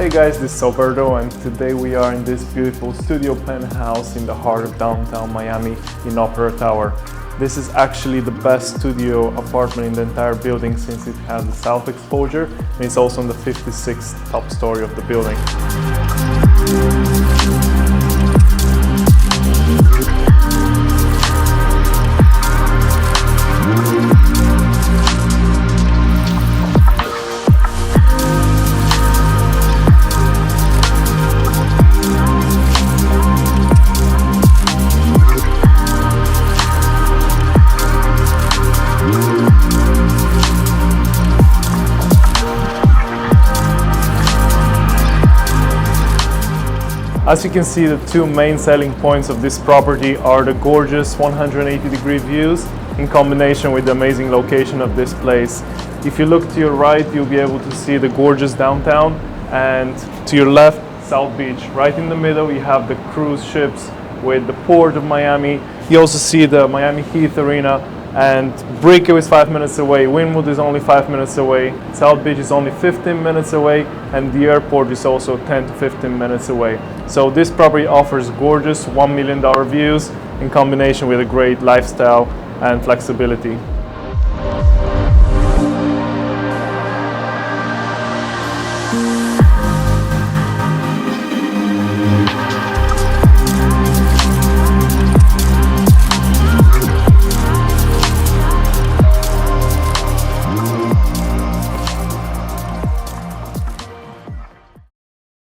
Hey guys, this is Alberto and today we are in this beautiful studio penthouse in the heart of downtown Miami in Opera Tower. This is actually the best studio apartment in the entire building since it has the south exposure and it's also on the 56th top story of the building. As you can see, the two main selling points of this property are the gorgeous 180-degree views in combination with the amazing location of this place. If you look to your right, you'll be able to see the gorgeous downtown, and to your left, South Beach. Right in the middle, you have the cruise ships with the port of Miami. You also see the Miami Heat Arena, and Brickell is 5 minutes away, Wynwood is only 5 minutes away, South Beach is only 15 minutes away, and the airport is also 10 to 15 minutes away. So this property offers gorgeous $1 million views in combination with a great lifestyle and flexibility.